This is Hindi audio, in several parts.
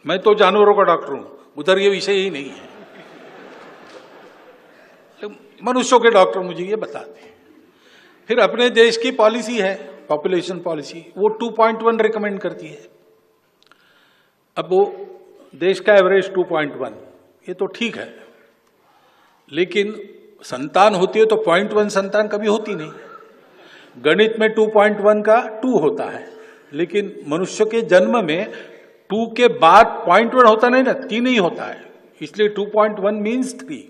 मैं तो जानवरों का डॉक्टर हूं, उधर ये विषय ही नहीं है। मनुष्यों के डॉक्टर मुझे ये बताते हैं। फिर अपने देश की पॉलिसी है, पॉपुलेशन पॉलिसी, वो 2.1 रिकमेंड करती है। अब वो देश का एवरेज 2.1, ये तो ठीक है, लेकिन संतान होती है तो 0.1 संतान कभी होती नहीं। गणित में 2.1 का 2 होता है, लेकिन मनुष्य के जन्म में 2 के बाद 0.1 होता नहीं ना, 3 ही होता है, इसलिए 2.1 मीन्स 3।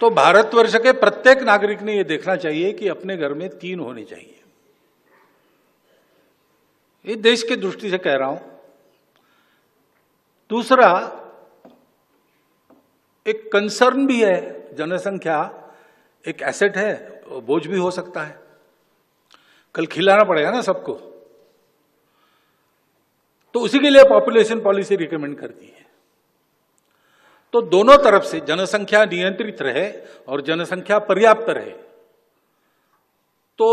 तो भारतवर्ष के प्रत्येक नागरिक ने यह देखना चाहिए कि अपने घर में 3 होने चाहिए। ये देश की दृष्टि से कह रहा हूं। दूसरा, एक कंसर्न भी है, जनसंख्या एक एसेट है, बोझ भी हो सकता है, कल खिलाना पड़ेगा ना सबको, तो उसी के लिए पॉपुलेशन पॉलिसी रिकमेंड करती है। तो दोनों तरफ से जनसंख्या नियंत्रित रहे और जनसंख्या पर्याप्त रहे, तो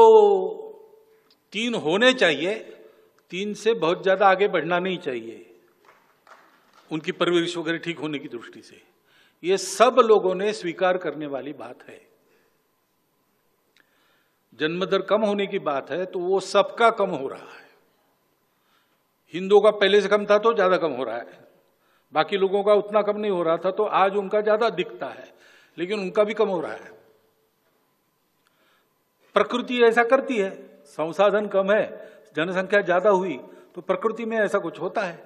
3 होने चाहिए, 3 से बहुत ज्यादा आगे बढ़ना नहीं चाहिए, उनकी परवरिश वगैरह ठीक होने की दृष्टि से। ये सब लोगों ने स्वीकार करने वाली बात है। जन्म दर कम होने की बात है तो वो सबका कम हो रहा है। हिंदुओं का पहले से कम था तो ज्यादा कम हो रहा है, बाकी लोगों का उतना कम नहीं हो रहा था, तो आज उनका ज्यादा दिखता है, लेकिन उनका भी कम हो रहा है। प्रकृति ऐसा करती है, संसाधन कम है, जनसंख्या ज्यादा हुई तो प्रकृति में ऐसा कुछ होता है।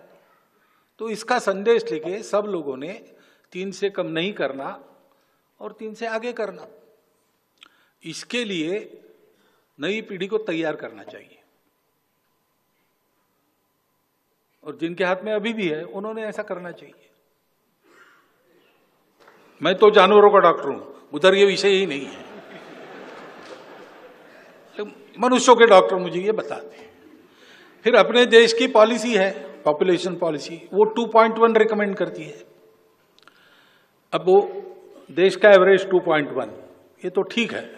तो इसका संदेश लेके सब लोगों ने 3 से कम नहीं करना और 3 से आगे करना, इसके लिए नई पीढ़ी को तैयार करना चाहिए। और जिनके हाथ में अभी भी है उन्होंने ऐसा करना चाहिए। मैं तो जानवरों का डॉक्टर हूं, उधर ये विषय ही नहीं है। मनुष्यों के डॉक्टर मुझे ये बताते हैं। फिर अपने देश की पॉलिसी है, पॉपुलेशन पॉलिसी, वो 2.1 रिकमेंड करती है। अब वो देश का एवरेज 2.1, ये तो ठीक है,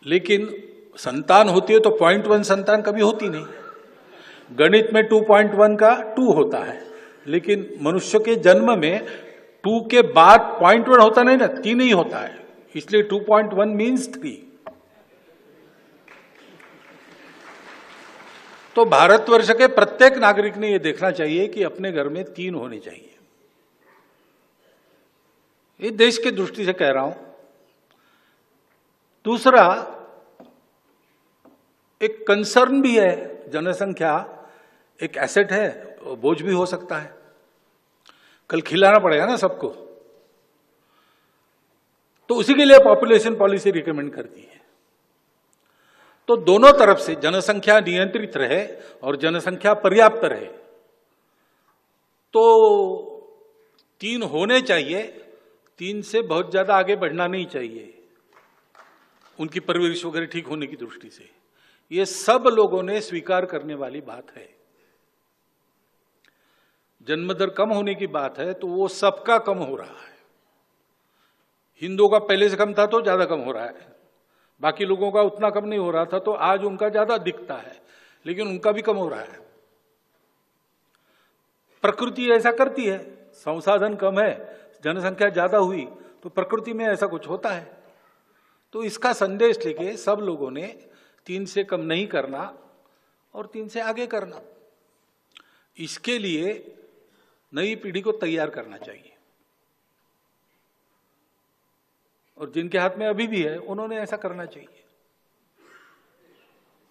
लेकिन संतान होती है तो 0.1 संतान कभी होती नहीं। गणित में 2.1 का 2 होता है, लेकिन मनुष्य के जन्म में 2 के बाद 0.1 होता नहीं ना, 3 ही होता है, इसलिए 2.1 मीन्स 3। तो भारतवर्ष के प्रत्येक नागरिक ने यह देखना चाहिए कि अपने घर में 3 होने चाहिए। ये देश की दृष्टि से कह रहा हूं। दूसरा, एक कंसर्न भी है, जनसंख्या एक एसेट है, बोझ भी हो सकता है, कल खिलाना पड़ेगा ना सबको, तो उसी के लिए पॉपुलेशन पॉलिसी रिकमेंड करती है। तो दोनों तरफ से जनसंख्या नियंत्रित रहे और जनसंख्या पर्याप्त रहे, तो 3 होने चाहिए, 3 से बहुत ज्यादा आगे बढ़ना नहीं चाहिए, उनकी परवरिश वगैरह ठीक होने की दृष्टि से। ये सब लोगों ने स्वीकार करने वाली बात है। जन्म दर कम होने की बात है तो वो सबका कम हो रहा है। हिंदुओं का पहले से कम था तो ज्यादा कम हो रहा है, बाकी लोगों का उतना कम नहीं हो रहा था, तो आज उनका ज्यादा दिखता है, लेकिन उनका भी कम हो रहा है। प्रकृति ऐसा करती है, संसाधन कम है, जनसंख्या ज्यादा हुई तो प्रकृति में ऐसा कुछ होता है। तो इसका संदेश लेके सब लोगों ने 3 से कम नहीं करना और 3 से आगे करना, इसके लिए नई पीढ़ी को तैयार करना चाहिए। और जिनके हाथ में अभी भी है उन्होंने ऐसा करना चाहिए।